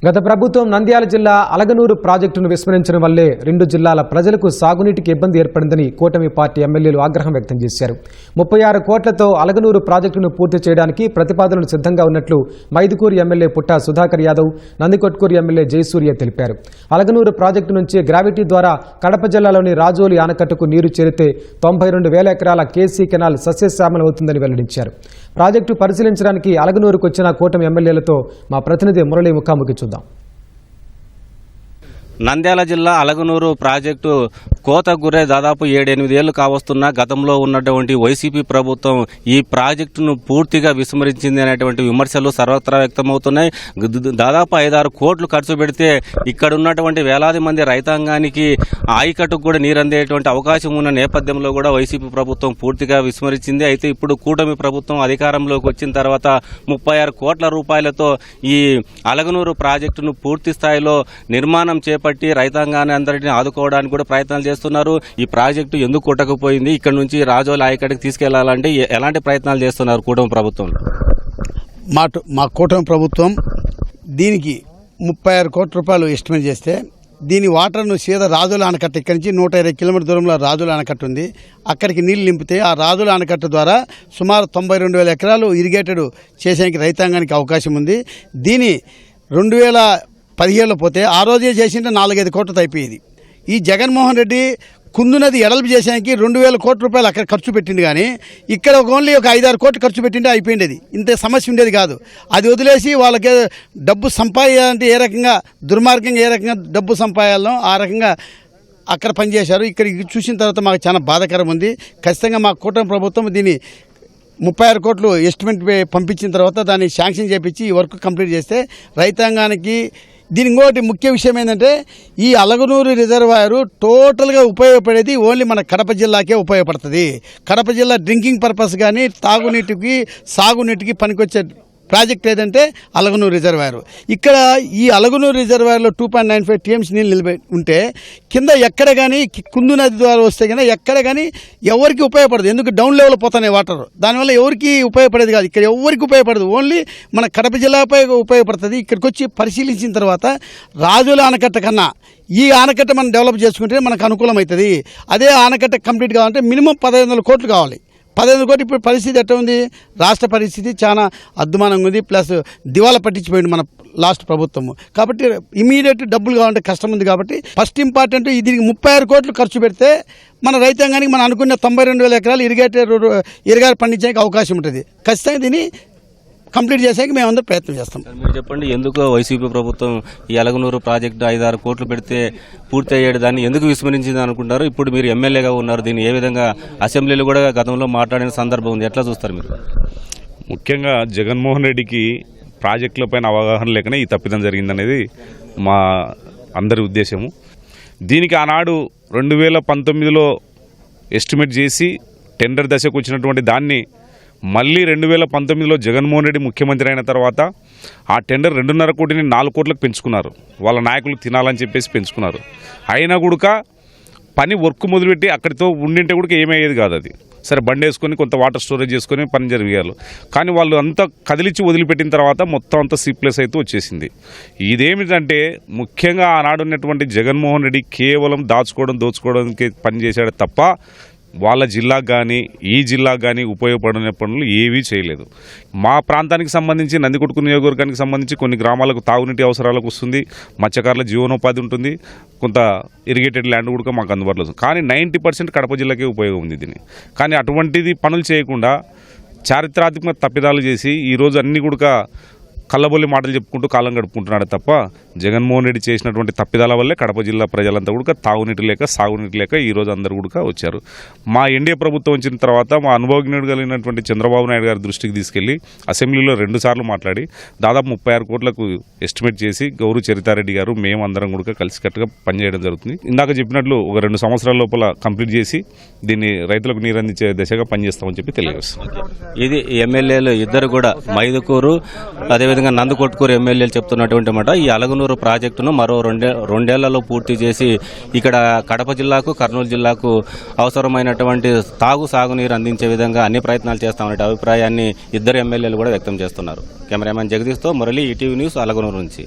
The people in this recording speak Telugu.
గత ప్రభుత్వం నంద్యాల జిల్లా అలగనూరు ప్రాజెక్టును విస్మరించడం వల్లే రెండు జిల్లాల ప్రజలకు సాగునీటికి ఇబ్బంది ఏర్పడిందని కూటమి పార్టీ ఎమ్మెల్యేలు ఆగ్రహం వ్యక్తం చేశారు. 36 కోట్లతో అలగనూరు ప్రాజెక్టును పూర్తి చేయడానికి ప్రతిపాదనలు సిద్ధంగా ఉన్నట్లు మైదుకూరు ఎమ్మెల్యే పుట్టా సుధాకర్ యాదవ్, నందికొట్కూరు ఎమ్మెల్యే జయసూర్య తెలిపారు. అలగనూరు ప్రాజెక్టు నుంచి గ్రావిటీ ద్వారా కడప జిల్లాలోని రాజోలి ఆనకట్టుకు నీరు చేరితే 92,000 ఎకరాల కేసీ కెనాల్ సస్యశ్యామలవుతుందని వెల్లడించారు. ప్రాజెక్టు పరిశీలించడానికి అలగనూరుకు వచ్చిన కూటమి ఎమ్మెల్యేలతో మా ప్రతినిధి మురళి ముఖాముఖి చూద్దాం. నంద్యాల జిల్లా అలగనూరు ప్రాజెక్టు కోత గురే దాదాపు 7-8 ఏళ్లు కావస్తున్న గతంలో ఉన్నటువంటి వైసీపీ ప్రభుత్వం ఈ ప్రాజెక్టును పూర్తిగా విస్మరించింది అనేటువంటి విమర్శలు సర్వత్రా వ్యక్తమవుతున్నాయి. దాదాపు 5-6 కోట్లు ఖర్చు పెడితే ఇక్కడ ఉన్నటువంటి వేలాది మంది రైతాంగానికి ఆయకట్టుకు కూడా నీరందేటువంటి అవకాశం ఉన్న నేపథ్యంలో కూడా వైసీపీ ప్రభుత్వం పూర్తిగా విస్మరించింది. అయితే ఇప్పుడు కూటమి ప్రభుత్వం అధికారంలోకి వచ్చిన తర్వాత 36 కోట్ల రూపాయలతో ఈ అలగనూరు ప్రాజెక్టును పూర్తి స్థాయిలో నిర్మాణం చేపట్టి రైతాంగాన్ని అందరినీ ఆదుకోవడానికి కూడా ప్రయత్నాలు చేస్తున్నారు. ఈ ప్రాజెక్టు ఎందుకు కొట్టకపోయింది, ఇక్కడ నుంచి రాజోలి ఆయకట్టుకు తీసుకెళ్లాలంటే ఎలాంటి ప్రయత్నాలు చేస్తున్నారు కూటమి ప్రభుత్వం? మా కూటమి ప్రభుత్వం దీనికి 36 కోట్ల రూపాయలు ఎస్టిమేట్ చేస్తే దీని వాటర్ను సీదా రాజోలి ఆనకట్ట ఇక్కడి నుంచి 120 కిలోమీటర్ దూరంలో రాజోలి ఆనకట్ట ఉంది. అక్కడికి నీళ్లు నింపితే ఆ రాజోలి ఆనకట్ట ద్వారా సుమారు 92,000 ఎకరాలు ఇరిగేటెడ్ చేసేందుకు రైతాంగానికి అవకాశం ఉంది. దీని 2017లో పోతే ఆ రోజే చేసింటే 4-5 కోట్లతో అయిపోయేది. ఈ జగన్మోహన్ రెడ్డి కుందు నది ఎడల్పు చేసానికి 2,000 కోట్ల రూపాయలు అక్కడ ఖర్చు పెట్టింది. కానీ ఇక్కడ ఓన్లీ ఒక 5-6 కోట్లు ఖర్చు పెట్టింటే అయిపోయింది. ఇంత సమస్య ఉండేది కాదు. అది వదిలేసి వాళ్ళకి డబ్బు సంపాదించాలంటే ఏ రకంగా దుర్మార్గంగా ఏ రకంగా డబ్బు సంపాదాలో ఆ రకంగా అక్కడ పనిచేశారు. ఇక్కడ చూసిన తర్వాత మాకు చాలా బాధాకరం ఉంది. ఖచ్చితంగా మా కూటమి ప్రభుత్వం దీన్ని 36 కోట్లు ఎస్టిమేట్ పంపించిన తర్వాత దాన్ని శాంక్షన్ చేపించి ఈ వర్క్ కంప్లీట్ చేస్తే రైతాంగానికి దీని ఇంకోటి ముఖ్య విషయం ఏంటంటే ఈ అలగనూరు రిజర్వాయరు టోటల్గా ఉపయోగపడేది ఓన్లీ మన కడప జిల్లాకే ఉపయోగపడుతుంది. కడప జిల్లా డ్రింకింగ్ పర్పస్ కానీ తాగునీటికి సాగునీటికి పనికొచ్చే ప్రాజెక్ట్ ఏదంటే అలగనూరు రిజర్వాయర్. ఇక్కడ ఈ అలగనూరు రిజర్వాయర్లో 2.95 టీఎంసీ నీళ్ళు నిలబడి ఉంటే కింద ఎక్కడ కానీ కుందు నది ద్వారా వస్తే కానీ ఎక్కడ కానీ ఎవరికి ఉపయోగపడదు. ఎందుకు డౌన్ లెవెల్ పోతున్నాయి వాటర్, దానివల్ల ఎవరికి ఉపయోగపడేది కాదు. ఇక్కడ ఎవరికి ఉపయోగపడదు, ఓన్లీ మన కడప జిల్లాపై ఉపయోగపడుతుంది. ఇక్కడికి వచ్చి పరిశీలించిన తర్వాత రాజోలి ఆనకట్ట కన్నా ఈ ఆనకట్ట మనం డెవలప్ చేసుకుంటే మనకు అనుకూలం అవుతుంది. అదే ఆనకట్ట కంప్లీట్ కావాలంటే మినిమం 1,500 కోట్లు కావాలి. 1,500 కోట్లు. ఇప్పుడు పరిస్థితి ఎట్లా ఉంది, రాష్ట్ర పరిస్థితి చాలా అద్దుమానంగా ఉంది. ప్లస్ దివాలా పట్టించిపోయింది మన లాస్ట్ ప్రభుత్వము. కాబట్టి ఇమీడియట్ డబ్బులు కావాలంటే కష్టం ఉంది. కాబట్టి ఫస్ట్ ఇంపార్టెంట్ దీనికి 36 కోట్లు ఖర్చు పెడితే మన రైతాంగానికి మనం అనుకున్న 92,000 ఎకరాలు ఇరిగేటర్ పండించడానికి అవకాశం ఉంటుంది. ఖచ్చితంగా దీన్ని కంప్లీట్ చేసాక మేమందరం ప్రయత్నం చేస్తాం. మీరు చెప్పండి, ఎందుకు వైసీపీ ప్రభుత్వం ఈ అలగనూరు ప్రాజెక్టు 5-6 కోట్లు పెడితే పూర్తి అయ్యేది దాన్ని ఎందుకు విస్మరించింది అనుకుంటారు? ఇప్పుడు మీరు ఎమ్మెల్యేగా ఉన్నారు, దీన్ని ఏ విధంగా అసెంబ్లీలో కూడా గతంలో మాట్లాడిన సందర్భం ఉంది, ఎట్లా చూస్తారు మీరు? ముఖ్యంగా జగన్మోహన్ రెడ్డికి ప్రాజెక్టుల పైన అవగాహన లేకనే ఈ తప్పిదం జరిగిందనేది మా అందరి ఉద్దేశము. దీనికి ఆనాడు 2019లో ఎస్టిమేట్ చేసి టెండర్ దశకు వచ్చినటువంటి దాన్ని మళ్ళీ 2019లో జగన్మోహన్ రెడ్డి ముఖ్యమంత్రి అయిన తర్వాత ఆ టెండర్ 2.5 కోటిని 4 కోట్లకు పెంచుకున్నారు. వాళ్ళ నాయకులు తినాలని చెప్పేసి పెంచుకున్నారు. అయినా కూడా పని వర్క్ మొదలుపెట్టి అక్కడితో ఉండింటే కూడా ఏమయ్యేది కాదు. అది సరే బండి వేసుకొని కొంత వాటర్ స్టోరేజ్ చేసుకొని పని జరిగారు. కానీ వాళ్ళు అంతా కదిలించి వదిలిపెట్టిన తర్వాత మొత్తం అంతా సీప్లెస్ అయితే వచ్చేసింది. ఇదేమిటంటే ముఖ్యంగా ఆనాడు ఉన్నటువంటి జగన్మోహన్ రెడ్డి కేవలం దోచుకోవడానికి పనిచేశాడు తప్ప వాళ్ళ జిల్లాకు కానీ ఈ జిల్లాకు కానీ ఉపయోగపడిన పనులు ఏవీ చేయలేదు. మా ప్రాంతానికి సంబంధించి నందికొట్కూరు నియోజకవర్గానికి సంబంధించి కొన్ని గ్రామాలకు తాగునీటి అవసరాలకు వస్తుంది, మత్స్యకారుల జీవనోపాధి ఉంటుంది, కొంత ఇరిగేటెడ్ ల్యాండ్ కూడా మాకు అందుబాటులో వస్తుంది. కానీ 90% కడప జిల్లాకే ఉపయోగం ఉంది దీన్ని. కానీ అటువంటిది పనులు చేయకుండా చారిత్రాత్మక తప్పిదాలు చేసి ఈరోజు అన్ని కూడా కళ్ళబొల్లి మాటలు చెప్పుకుంటూ కాలం గడుపుకుంటున్నాడు తప్ప జగన్మోహన్ రెడ్డి చేసినటువంటి తప్పిదాల వల్లే కడప జిల్లా ప్రజలంతా కూడా తాగునీటి లేక సాగునీటి లేక ఈరోజు అందరూ కూడా వచ్చారు. మా ఎన్డీఏ ప్రభుత్వం వచ్చిన తర్వాత మా అనుభవజ్ఞుడు కలిగినటువంటి చంద్రబాబు నాయుడు గారి దృష్టికి తీసుకెళ్లి అసెంబ్లీలో 2 సార్లు మాట్లాడి దాదాపు 36 కోట్లకు ఎస్టిమేట్ చేసి గౌరవ చరితారెడ్డి గారు మేమందరం కూడా కలిసికట్టుగా పనిచేయడం జరుగుతుంది. ఇందాక చెప్పినట్లు ఒక 2 సంవత్సరాల లోపల కంప్లీట్ చేసి దీన్ని రైతులకు నీరందించే దిశగా పనిచేస్తామని చెప్పి తెలియజేస్తాం. ఇది ఎమ్మెల్యేలు ఇద్దరు కూడా మైదుకూరు అదేవిధంగా నందికొట్కూరు ఎమ్మెల్యేలు చెప్తున్నటువంటి మాట. ఈ అలగనూరు ప్రాజెక్టును మరో 2 ఏళ్లలో పూర్తి చేసి ఇక్కడ కడప జిల్లాకు కర్నూలు జిల్లాకు అవసరమైనటువంటి సాగునీరు అందించే విధంగా అన్ని ప్రయత్నాలు చేస్తామనే అభిప్రాయాన్ని ఇద్దరు ఎమ్మెల్యేలు కూడా వ్యక్తం చేస్తున్నారు. కెమెరామెన్ జగదీష్తో మురళి, ఈటీవీ న్యూస్, అలగనూరు నుంచి.